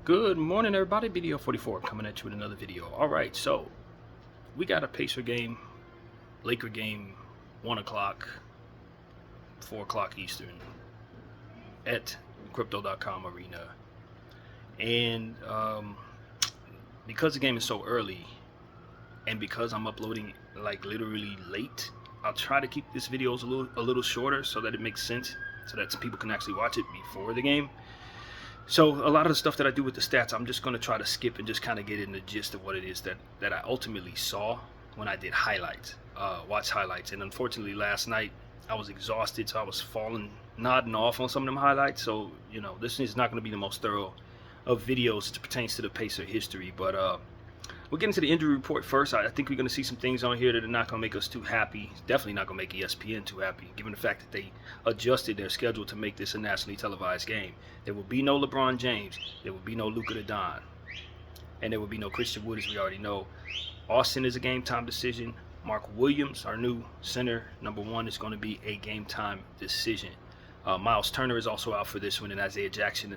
Good morning, everybody. BDO 44 coming at you with another video. All right, so we got a Pacer game, Laker game, 1 o'clock, 4 o'clock Eastern at Crypto.com Arena. And because the game is so early and because I'm uploading like literally late, I'll try to keep this videos a little shorter so that it makes sense, so that some people can actually watch it before the game. So a lot of the stuff that I do with the stats, I'm just going to try to skip and just kind of get in the gist of what it is that I ultimately saw when I did highlights, watch highlights. And unfortunately, last night I was exhausted, so I was nodding off on some of them highlights. So, this is not going to be the most thorough of videos as it pertains to the Pacer history. But we'll get into the injury report first. I think we're going to see some things on here that are not going to make us too happy. Definitely not going to make ESPN too happy, given the fact that they adjusted their schedule to make this a nationally televised game. There will be no LeBron James. There will be no Luka the Don. And there will be no Christian Wood, as we already know. Austin is a game-time decision. Mark Williams, our new center, number 1, is going to be a game-time decision. Miles Turner is also out for this one, and Isaiah Jackson,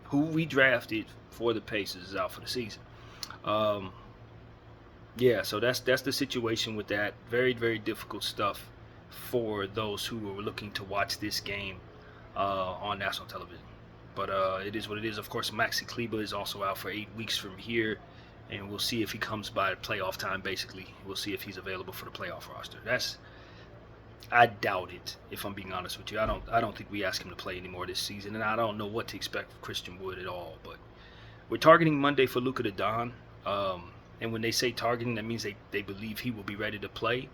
who we drafted for the Pacers, is out for the season. Yeah, so that's the situation with that. Very, very difficult stuff for those who are looking to watch this game on national television. But it is what it is. Of course, Maxi Kleber is also out for 8 weeks from here, and we'll see if he comes by playoff time. Basically, we'll see if he's available for the playoff roster. I doubt it, if I'm being honest with you. I don't think we ask him to play anymore this season, and I don't know what to expect from Christian Wood at all. But we're targeting Monday for Luka the Don. And when they say targeting, that means they believe he will be ready to play.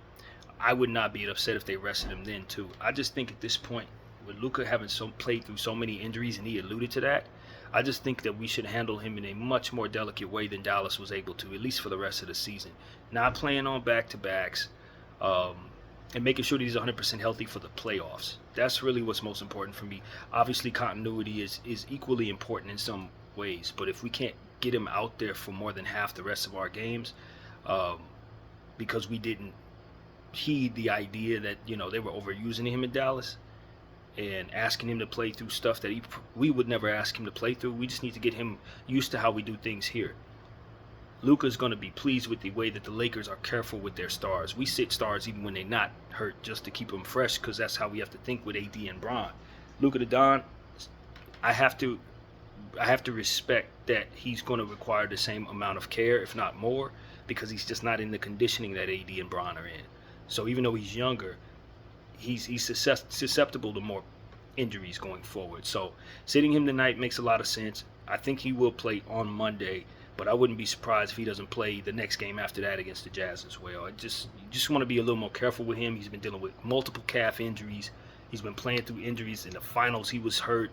I would not be upset if they rested him then too. I just think at this point, with Luka having played through so many injuries, and he alluded to that, I just think that we should handle him in a much more delicate way than Dallas was able to, at least for the rest of the season. Not playing on back-to-backs, and making sure that he's 100% healthy for the playoffs. That's really what's most important for me. Obviously, continuity is equally important in some ways, but if we can't get him out there for more than half the rest of our games, because we didn't heed the idea that they were overusing him in Dallas and asking him to play through stuff that we would never ask him to play through. We just need to get him used to how we do things here. Luka's going to be pleased with the way that the Lakers are careful with their stars. We sit stars even when they're not hurt, just to keep them fresh, because that's how we have to think with AD and Bron. Luka the Don, I have to respect that he's going to require the same amount of care, if not more, because he's just not in the conditioning that AD and Bron are in. So even though he's younger, he's susceptible to more injuries going forward. So sitting him tonight makes a lot of sense. I think he will play on Monday, but I wouldn't be surprised if he doesn't play the next game after that against the Jazz as well. You just want to be a little more careful with him. He's been dealing with multiple calf injuries. He's been playing through injuries. In the finals, he was hurt.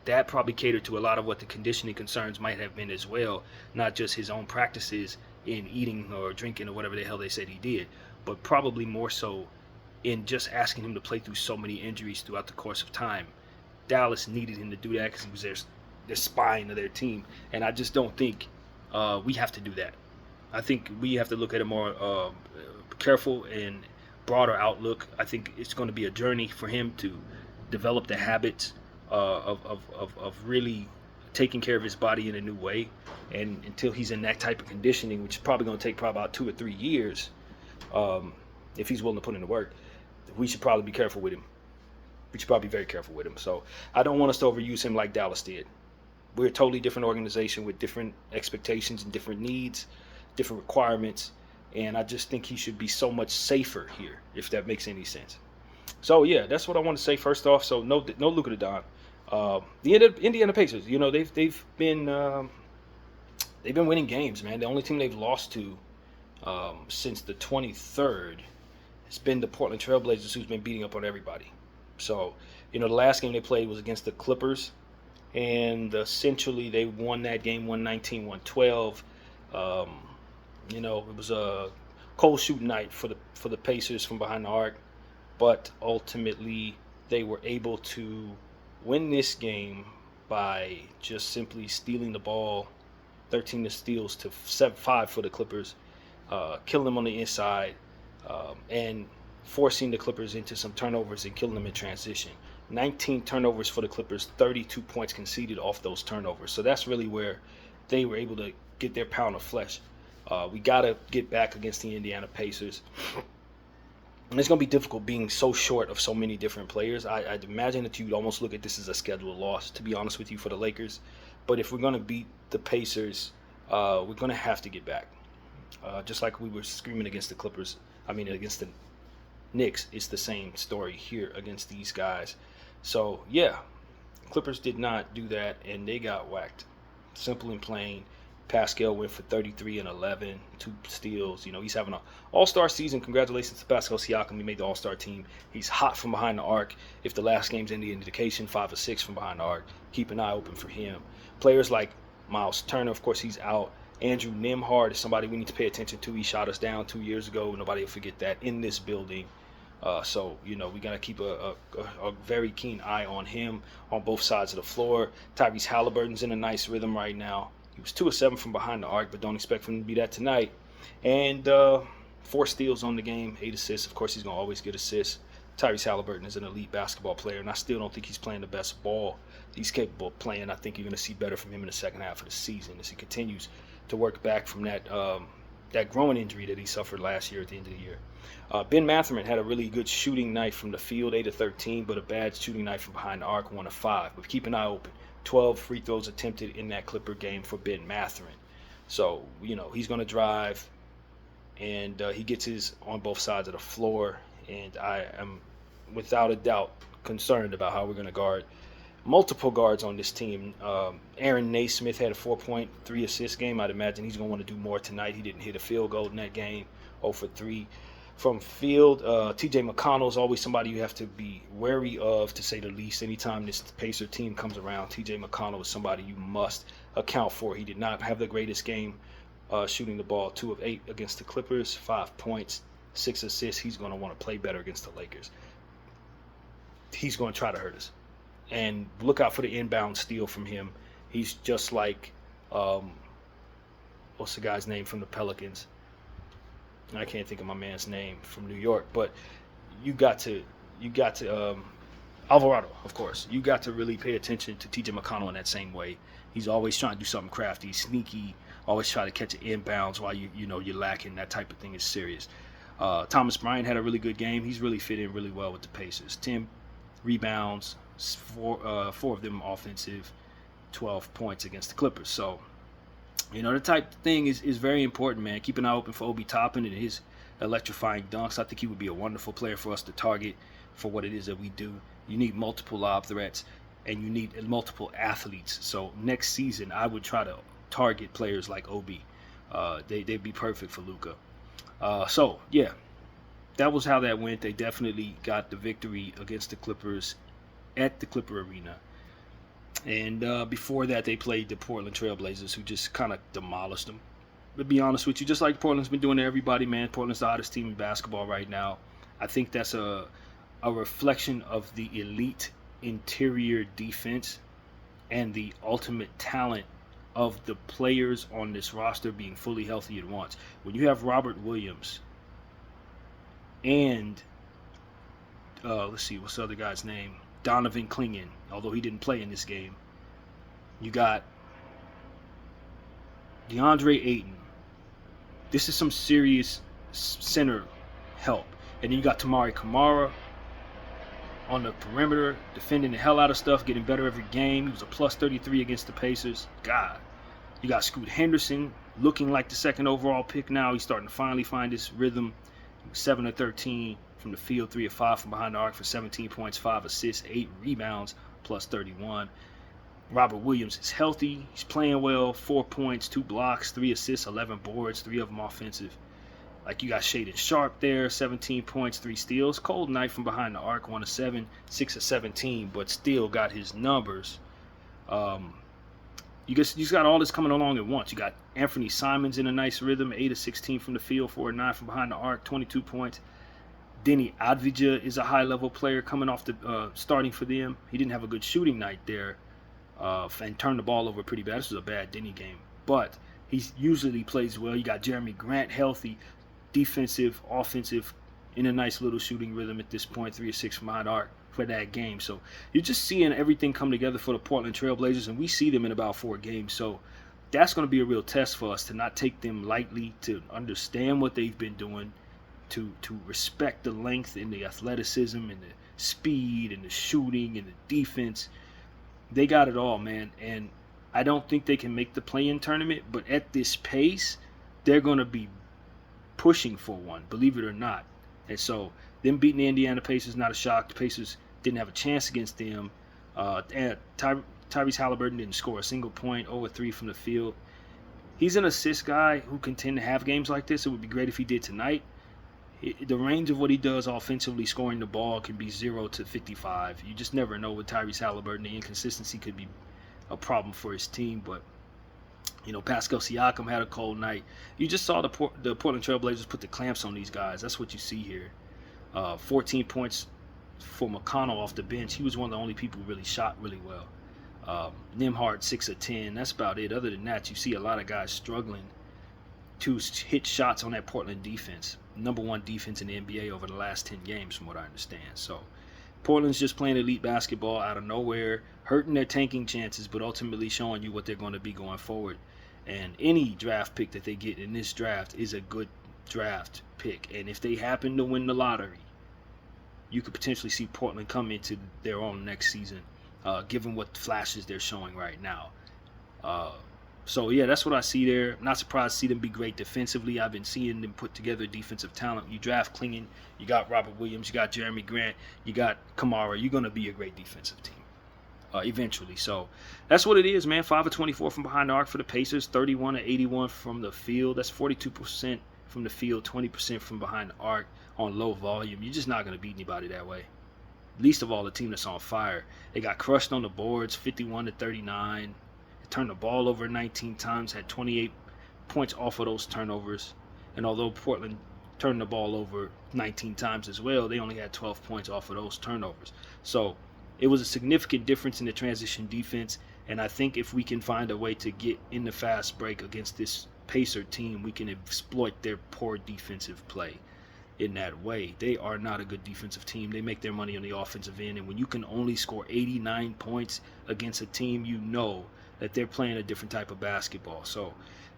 That probably catered to a lot of what the conditioning concerns might have been as well, not just his own practices in eating or drinking or whatever the hell they said he did, but probably more so in just asking him to play through so many injuries throughout the course of time. Dallas needed him to do that because he was their spine of their team, and I just don't think we have to do that. I think we have to look at a more careful and broader outlook. I think it's going to be a journey for him to develop the habits of really taking care of his body in a new way, and until he's in that type of conditioning, which is probably going to take about 2 or 3 years, if he's willing to put in the work, we should probably be careful with him. We should probably be very careful with him. So I don't want us to overuse him like Dallas did. We're a totally different organization with different expectations and different needs, different requirements, and I just think he should be so much safer here, if that makes any sense. So yeah, that's what I want to say first off. So no Luka the Don. The Indiana Pacers, they've been winning games, man. The only team they've lost to since the 23rd has been the Portland Trailblazers, who's been beating up on everybody. So the last game they played was against the Clippers, and essentially they won that game 119-112. It was a cold shooting night for the Pacers from behind the arc, but ultimately they were able to win this game by just simply stealing the ball, 13 steals to 7-5 for the Clippers, killing them on the inside, and forcing the Clippers into some turnovers and killing them in transition. 19 turnovers for the Clippers, 32 points conceded off those turnovers. So that's really where they were able to get their pound of flesh. We got to get back against the Indiana Pacers. And it's going to be difficult being so short of so many different players. I'd imagine that you'd almost look at this as a scheduled loss, to be honest with you, for the Lakers. But if we're going to beat the Pacers, we're going to have to get back. Just like we were screaming against the Clippers, against the Knicks, it's the same story here against these guys. So, yeah, Clippers did not do that, and they got whacked. Simple and plain. Pascal went for 33 and 11, 2 steals. He's having an all-star season. Congratulations to Pascal Siakam. He made the all-star team. He's hot from behind the arc. If the last game's any indication, 5 or 6 from behind the arc. Keep an eye open for him. Players like Miles Turner, of course, he's out. Andrew Nembhard is somebody we need to pay attention to. He shot us down 2 years ago. Nobody will forget that in this building. So, we got to keep a very keen eye on him on both sides of the floor. Tyrese Halliburton's in a nice rhythm right now. He was 2 of 7 from behind the arc, but don't expect him to be that tonight. And 4 steals on the game, 8 assists. Of course, he's going to always get assists. Tyrese Halliburton is an elite basketball player, and I still don't think he's playing the best ball he's capable of playing. I think you're going to see better from him in the second half of the season as he continues to work back from that growing injury that he suffered last year at the end of the year. Ben Mathurin had a really good shooting night from the field, 8 of 13, but a bad shooting night from behind the arc, 1 of 5. But keep an eye open. 12 free throws attempted in that Clipper game for Ben Mathurin. So, he's going to drive, and he gets his on both sides of the floor. And I am, without a doubt, concerned about how we're going to guard multiple guards on this team. Aaron Naismith had a 4-point, 3-assist game. I'd imagine he's going to want to do more tonight. He didn't hit a field goal in that game, 0 for 3. From field, T.J. McConnell is always somebody you have to be wary of, to say the least. Anytime this Pacer team comes around, T.J. McConnell is somebody you must account for. He did not have the greatest game shooting the ball, 2 of 8 against the Clippers, 5 points, 6 assists. He's going to want to play better against the Lakers. He's going to try to hurt us. And look out for the inbound steal from him. He's just like, what's the guy's name from the Pelicans? I can't think of my man's name from New York, but you got to Alvarado, of course. You got to really pay attention to T.J. McConnell in that same way. He's always trying to do something crafty, sneaky, always try to catch an inbounds while you're lacking. That type of thing is serious. Thomas Bryant had a really good game. He's really fit in really well with the Pacers. 10 rebounds, 4 of them offensive, 12 points against the Clippers. So, the type of thing is very important, man. Keep an eye open for Obi Toppin and his electrifying dunks. I think he would be a wonderful player for us to target for what it is that we do. You need multiple lob threats, and you need multiple athletes. So next season, I would try to target players like Obi. They'd be perfect for Luka. So, yeah, that was how that went. They definitely got the victory against the Clippers at the Clipper Arena. And before that, they played the Portland Trailblazers, who just kind of demolished them. To be honest with you, just like Portland's been doing to everybody, man. Portland's the hottest team in basketball right now. I think that's a reflection of the elite interior defense and the ultimate talent of the players on this roster being fully healthy at once. When you have Robert Williams and, let's see, what's the other guy's name? Donovan Clingan, although he didn't play in this game. You got DeAndre Ayton. This is some serious center help. And then you got Tamari Kamara on the perimeter, defending the hell out of stuff, getting better every game. He was a plus 33 against the Pacers. God. You got Scoot Henderson looking like the second overall pick now. He's starting to finally find his rhythm. 7 of 13 from the field, 3 of 5 from behind the arc for 17 points, 5 assists, 8 rebounds, plus 31. Robert Williams is healthy. He's playing well. 4 points, 2 blocks, 3 assists, 11 boards, 3 of them offensive. Like, you got Shaedon Sharpe there, 17 points, 3 steals. Cold night from behind the arc, 1 of 7, 6 of 17, but still got his numbers. You just got all this coming along at once. You got Anthony Simons in a nice rhythm, 8 of 16 from the field, 4 of 9 from behind the arc, 22 points. Denny Advija is a high-level player coming off the starting for them. He didn't have a good shooting night there and turned the ball over pretty bad. This was a bad Denny game. But he usually plays well. You got Jeremy Grant healthy, defensive, offensive, in a nice little shooting rhythm at this point. 3 of 6 from behind the arc, for that game. So you're just seeing everything come together for the Portland Trailblazers, and we see them in about 4 games. So that's going to be a real test for us to not take them lightly, to understand what they've been doing, to respect the length and the athleticism and the speed and the shooting and the defense. They got it all, man. And I don't think they can make the play-in tournament, but at this pace, they're going to be pushing for one, believe it or not. And so them beating the Indiana Pacers, not a shock. The Pacers didn't have a chance against them. And Tyrese Halliburton didn't score a single point, 0-3 from the field. He's an assist guy who can tend to have games like this. It would be great if he did tonight. The range of what he does offensively, scoring the ball, can be 0 to 55. You just never know with Tyrese Halliburton. The inconsistency could be a problem for his team. But, you know, Pascal Siakam had a cold night. You just saw the Portland Trailblazers put the clamps on these guys. That's what you see here. 14 points for McConnell off the bench. He was one of the only people who really shot really well. Nembhard 6 of 10. That's about it. Other than that, you see a lot of guys struggling to hit shots on that Portland defense. Number 1 defense in the NBA over the last 10 games, from what I understand. So Portland's just playing elite basketball out of nowhere, hurting their tanking chances, but ultimately showing you what they're going to be going forward. And any draft pick that they get in this draft is a good draft pick. And if they happen to win the lottery, you could potentially see Portland come into their own next season, given what flashes they're showing right now. So, yeah, that's what I see there. I'm not surprised to see them be great defensively. I've been seeing them put together defensive talent. You draft Klingon, you got Robert Williams, you got Jeremy Grant, you got Kamara. You're going to be a great defensive team eventually. So that's what it is, man. 5 of 24 from behind the arc for the Pacers, 31 of 81 from the field. That's 42% from the field, 20% from behind the arc on low volume. You're just not going to beat anybody that way. Least of all the team that's on fire. They got crushed on the boards, 51 to 39. Turned the ball over 19 times, had 28 points off of those turnovers. And although Portland turned the ball over 19 times as well, they only had 12 points off of those turnovers. So it was a significant difference in the transition defense. And I think if we can find a way to get in the fast break against this Pacer team, we can exploit their poor defensive play in that way. They are not a good defensive team. They make their money on the offensive end. And when you can only score 89 points against a team, you know that they're playing a different type of basketball. So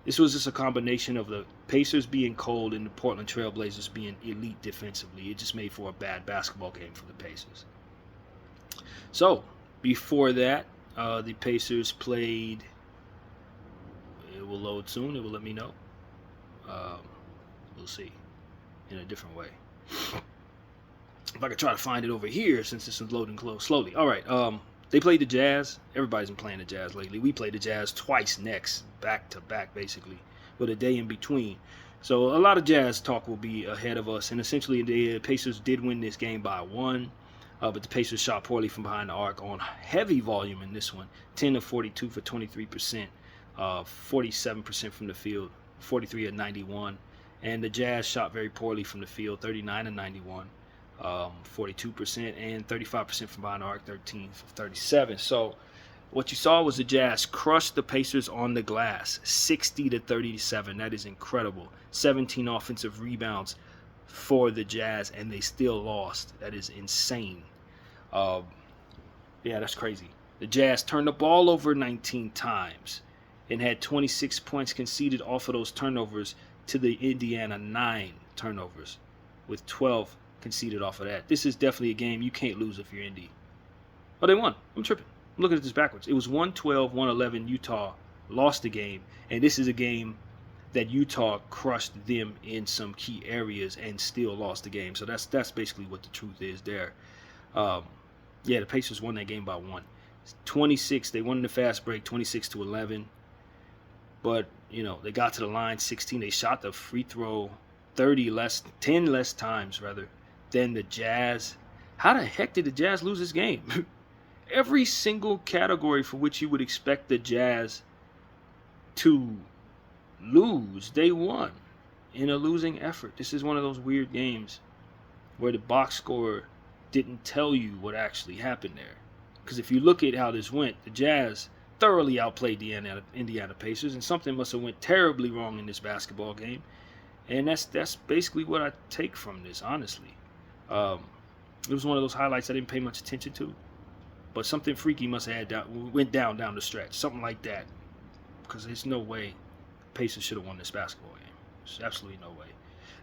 this was just a combination of the Pacers being cold and the Portland Trailblazers being elite defensively. It just made for a bad basketball game for the Pacers. So before that, the Pacers played, it will load soon, it will let me know. We'll see in a different way. If I could try to find it over here, since this is loading slowly. All right, they played the Jazz. Everybody's been playing the Jazz lately. We played the Jazz twice next, back to back, basically, with a day in between. So a lot of Jazz talk will be ahead of us. And essentially, the Pacers did win this game by 1. But the Pacers shot poorly from behind the arc on heavy volume in this one. 10 of 42 for 23%. 47% from the field. 43 of 91. And the Jazz shot very poorly from the field. 39 of 91. 42% and 35% from behind the arc, 13 for 37. So what you saw was the Jazz crushed the Pacers on the glass, 60 to 37. That is incredible. 17 offensive rebounds for the Jazz, and they still lost. That is insane. Yeah, that's crazy. The Jazz turned the ball over 19 times and had 26 points conceded off of those turnovers to the Indiana 9 turnovers, with 12 conceded off of that. This is definitely a game you can't lose if you're Indy. Oh, they won. I'm tripping. I'm looking at this backwards. It was 112-111. Utah lost the game, and this is a game that Utah crushed them in some key areas and still lost the game. So that's basically what the truth is there. Yeah, the Pacers won that game by 1. 26. They won in the fast break, 26-11. But you know they got to the line 16. They shot the free throw 10 less times rather than the Jazz. How the heck did the Jazz lose this game? Every single category for which you would expect the Jazz to lose, they won in a losing effort. This is one of those weird games where the box score didn't tell you what actually happened there. Because if you look at how this went, the Jazz thoroughly outplayed the Indiana Pacers, and something must have went terribly wrong in this basketball game. And that's basically what I take from this, honestly. It was one of those highlights I didn't pay much attention to, but something freaky must have went down the stretch, something like that, because there's no way Pacers should have won this basketball game. There's absolutely no way.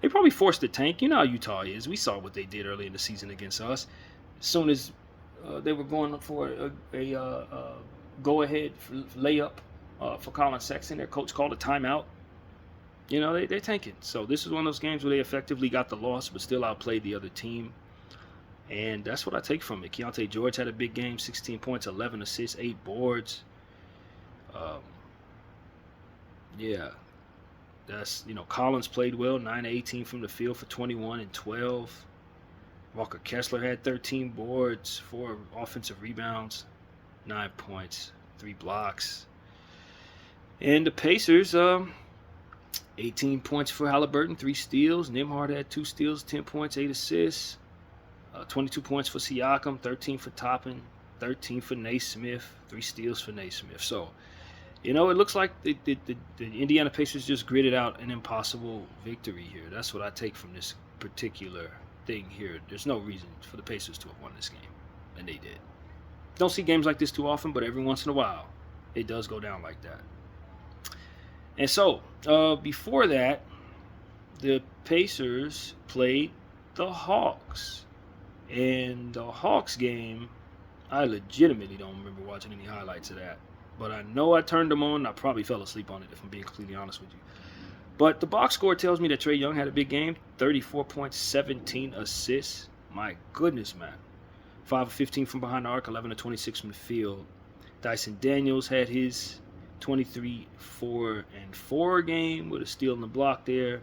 They probably forced the tank. You know how Utah is. We saw what they did early in the season against us. As soon as they were going for a go-ahead layup for Colin Sexton, their coach called a timeout. You know, they're tanking. So this is one of those games where they effectively got the loss, but still outplayed the other team. And that's what I take from it. Keontae George had a big game, 16 points, 11 assists, 8 boards. Yeah. That's, Collins played well, 9-18 from the field for 21 and 12. Walker Kessler had 13 boards, 4 offensive rebounds, 9 points, 3 blocks. And the Pacers, 18 points for Halliburton, 3 steals. Nembhard had 2 steals, 10 points, 8 assists. 22 points for Siakam, 13 for Toppin, 13 for Naismith, 3 steals for Naismith. So, it looks like the Indiana Pacers just gritted out an impossible victory here. That's what I take from this particular thing here. There's no reason for the Pacers to have won this game, and they did. Don't see games like this too often, but every once in a while, it does go down like that. And so, before that, the Pacers played the Hawks. And the Hawks game, I legitimately don't remember watching any highlights of that. But I know I turned them on. I probably fell asleep on it, if I'm being completely honest with you. But the box score tells me that Trae Young had a big game. 34 points, 17 assists. My goodness, man. 5 of 15 from behind the arc, 11 of 26 from the field. Dyson Daniels had his 23, 4, and 4 game with a steal in the block there.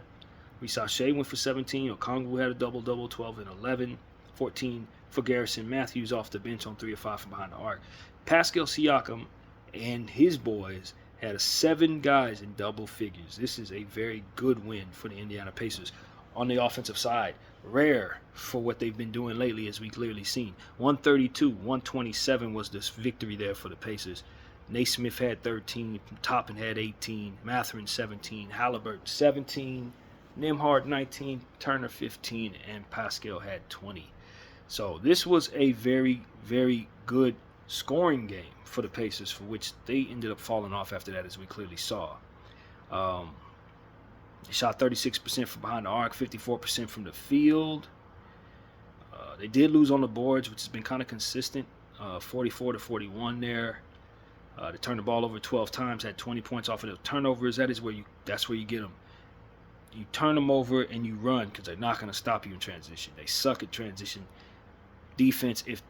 We saw Shea went for 17. Okongwu had a double-double, 12 and 11. 14 for Garrison Matthews off the bench on 3 of 5 from behind the arc. Pascal Siakam and his boys had 7 guys in double figures. This is a very good win for the Indiana Pacers on the offensive side. Rare for what they've been doing lately, as we clearly seen. 132-127 was this victory there for the Pacers. Naismith had 13, Toppin had 18, Mathurin 17, Halliburton 17, Nembhard 19, Turner 15, and Pascal had 20. So this was a very, very good scoring game for the Pacers, for which they ended up falling off after that, as we clearly saw. They shot 36% from behind the arc, 54% from the field. They did lose on the boards, which has been kind of consistent, 44-41 there. They turned the ball over 12 times, had 20 points off of the turnovers. That's where you get them. You turn them over and you run, because they're not going to stop you in transition. They suck at transition defense. If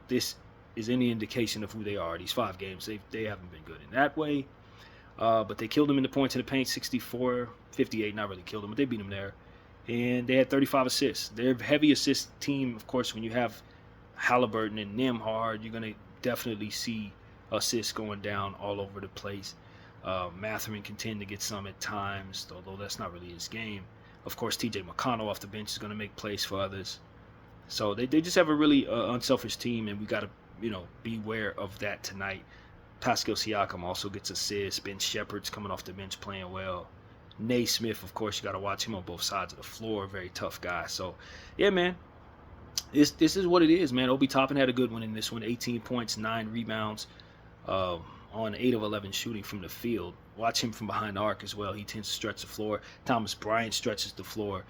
this is any indication of who they are, these 5 games, they haven't been good in that way. But they killed them in the points in the paint, 64-58. Not really killed them, but they beat them there. And they had 35 assists. They're a heavy assist team. Of course, when you have Halliburton and Nembhard, you're going to definitely see assists going down all over the place. Mathurin can tend to get some at times, although that's not really his game. Of course, TJ McConnell off the bench is going to make plays for others. So they just have a really unselfish team, and we got to beware of that tonight. Pascal Siakam also gets assists. Ben Shepherd's coming off the bench playing well. Naismith, of course, you got to watch him on both sides of the floor. Very tough guy. So, yeah, man. This is what it is, man. Obi Toppin had a good one in this one. 18 points, 9 rebounds. On 8 of 11 shooting from the field. Watch him from behind the arc as well. He tends to stretch the floor. Thomas Bryant stretches the floor.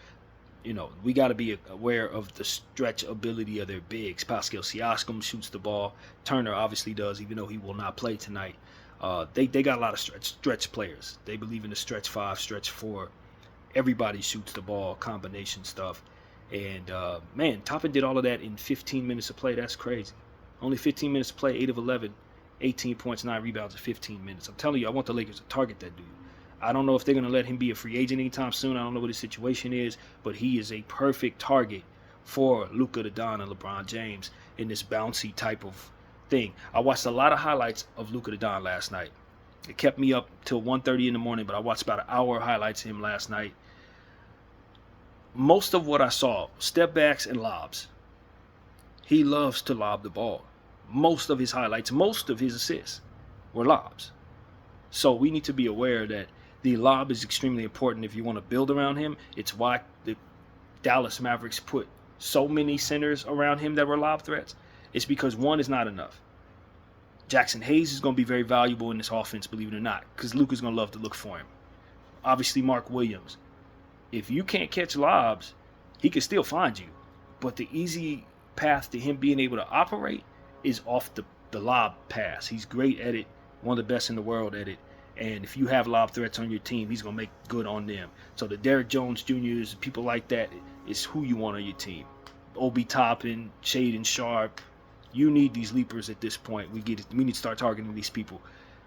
We got to be aware of the stretch ability of their bigs. Pascal Siakam shoots the ball. Turner obviously does, even though he will not play tonight. They got a lot of stretch players. They believe in the stretch 5, stretch 4. Everybody shoots the ball, combination stuff. And, man, Toppin did all of that in 15 minutes of play. That's crazy. Only 15 minutes of play, 8 of 11. 18 points, 9 rebounds in 15 minutes. I'm telling you, I want the Lakers to target that dude. I don't know if they're going to let him be a free agent anytime soon. I don't know what his situation is, but he is a perfect target for Luka Doncic and LeBron James in this bouncy type of thing. I watched a lot of highlights of Luka Doncic last night. It kept me up till 1:30 in the morning, but I watched about an hour of highlights of him last night. Most of what I saw, step backs and lobs. He loves to lob the ball. Most of his highlights, most of his assists were lobs. So we need to be aware that the lob is extremely important if you want to build around him. It's why the Dallas Mavericks put so many centers around him that were lob threats, it's because one is not enough. Jackson Hayes is going to be very valuable in this offense, believe it or not, because Luka's going to love to look for him. Obviously, Mark Williams. If you can't catch lobs, he can still find you. But the easy path to him being able to operate is off the lob pass. He's great at it, one of the best in the world at it. And if you have lob threats on your team, he's going to make good on them. So the Derrick Jones Jr.'s, people like that, is who you want on your team. Obi Toppin, Shaden Sharp. You need these leapers at this point. We need to start targeting these people.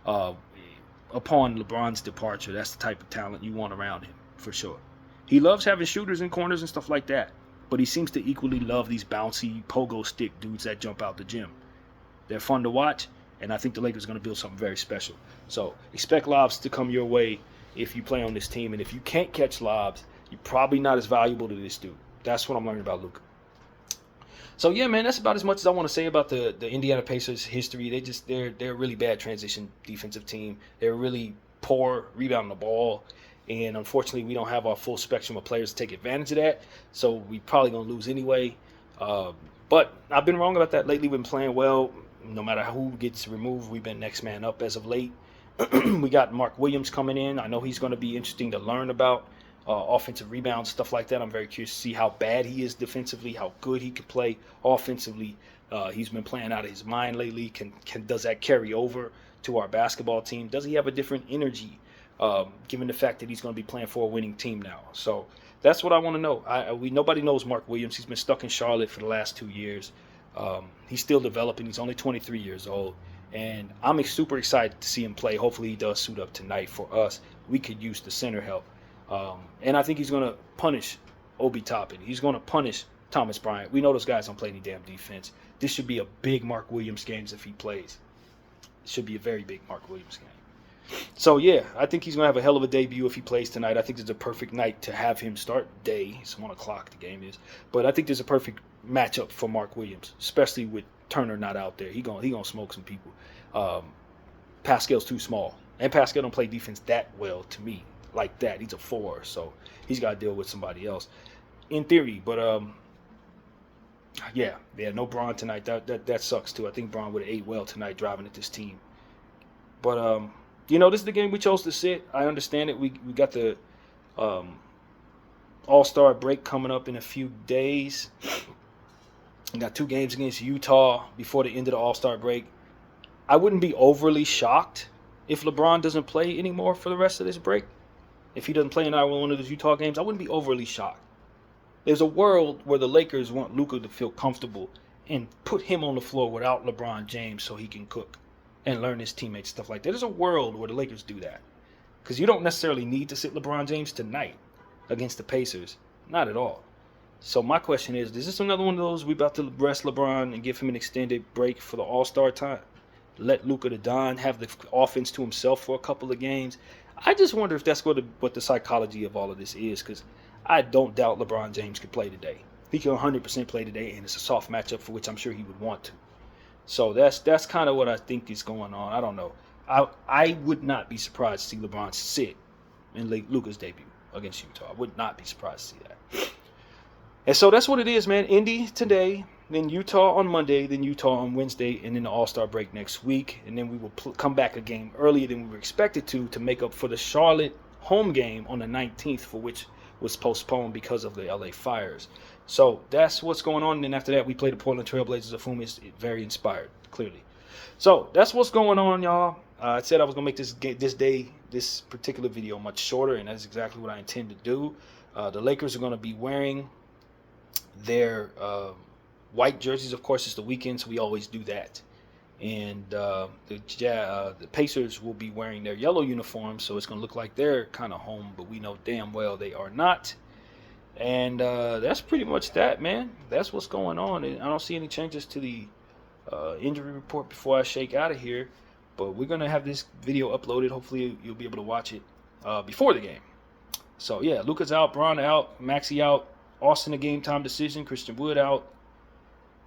Upon LeBron's departure, that's the type of talent you want around him, for sure. He loves having shooters in corners and stuff like that, but he seems to equally love these bouncy pogo stick dudes that jump out the gym. They're fun to watch, and I think the Lakers are going to build something very special. So expect lobs to come your way if you play on this team, and if you can't catch lobs, you're probably not as valuable to this dude. That's what I'm learning about Luka. So yeah, man, that's about as much as I want to say about the Indiana Pacers history. They're a really bad transition defensive team. They're really poor rebounding the ball, and unfortunately, we don't have our full spectrum of players to take advantage of that. So we probably gonna lose anyway. But I've been wrong about that lately. We've been playing well. No matter who gets removed, we've been next man up as of late. We got Mark Williams coming in. I know he's going to be interesting to learn about. Offensive rebounds, stuff like that. I'm very curious to see how bad he is defensively, how good he can play offensively. He's been playing out of his mind lately. Does that carry over to our basketball team? Does he have a different energy, given the fact that he's going to be playing for a winning team now? So that's what I want to know. Nobody knows Mark Williams. He's been stuck in Charlotte for the last 2 years. He's still developing. He's only 23 years old. And I'm super excited to see him play. Hopefully he does suit up tonight for us. We could use the center help. And I think he's going to punish Obi Toppin. He's going to punish Thomas Bryant. We know those guys don't play any damn defense. This should be a big Mark Williams game if he plays. It should be a very big Mark Williams game. So, yeah, I think he's going to have a hell of a debut if he plays tonight. I think it's a perfect night to have him start day. It's 1 o'clock the game is. But I think there's a perfect matchup for Mark Williams, especially with Turner not out there. He gonna smoke some people. Pascal's too small. And Pascal don't play defense that well to me. Like that. He's a 4, so he's got to deal with somebody else in theory. But yeah, no Bron tonight. That sucks too. I think Bron would have ate well tonight driving at this team. But this is the game we chose to sit. I understand it. We got the All-Star break coming up in a few days. We got 2 games against Utah before the end of the All-Star break. I wouldn't be overly shocked if LeBron doesn't play anymore for the rest of this break. If he doesn't play in one of those Utah games, I wouldn't be overly shocked. There's a world where the Lakers want Luka to feel comfortable and put him on the floor without LeBron James so he can cook and learn his teammates, stuff like that. There's a world where the Lakers do that. Because you don't necessarily need to sit LeBron James tonight against the Pacers. Not at all. So my question is this another one of those we about to rest LeBron and give him an extended break for the All-Star time? Let Luka the Don have the offense to himself for a couple of games? I just wonder if that's what the psychology of all of this is, because I don't doubt LeBron James could play today. He can 100% play today, and it's a soft matchup for which I'm sure he would want to. So that's kind of what I think is going on. I don't know. I would not be surprised to see LeBron sit in Luka's debut against Utah. I would not be surprised to see that. And so that's what it is, man. Indy today, then Utah on Monday, then Utah on Wednesday, and then the All-Star break next week. And then we will come back a game earlier than we were expected to make up for the Charlotte home game on the 19th, for which was postponed because of the LA fires. So that's what's going on. And then after that, we play the Portland Trailblazers, of whom is very inspired, clearly. So that's what's going on, y'all. I said I was going to make this particular video much shorter, and that's exactly what I intend to do. The Lakers are going to be wearing their white jerseys. Of course, it's the weekend, so we always do that. And the Pacers will be wearing their yellow uniforms, so it's going to look like they're kind of home, but we know damn well they are not. And that's pretty much that, man. That's what's going on. And I don't see any changes to the injury report before I shake out of here. But we're going to have this video uploaded. Hopefully you'll be able to watch it before the game. So, yeah, Luka's out, Bron out, Maxey out, Austin a game-time decision, Christian Wood out.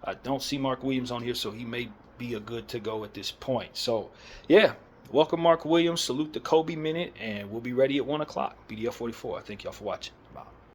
I don't see Mark Williams on here, so he may be a good to go at this point. So, yeah, welcome Mark Williams. Salute the Kobe Minute, and we'll be ready at 1 o'clock. BDF 44. I thank y'all for watching.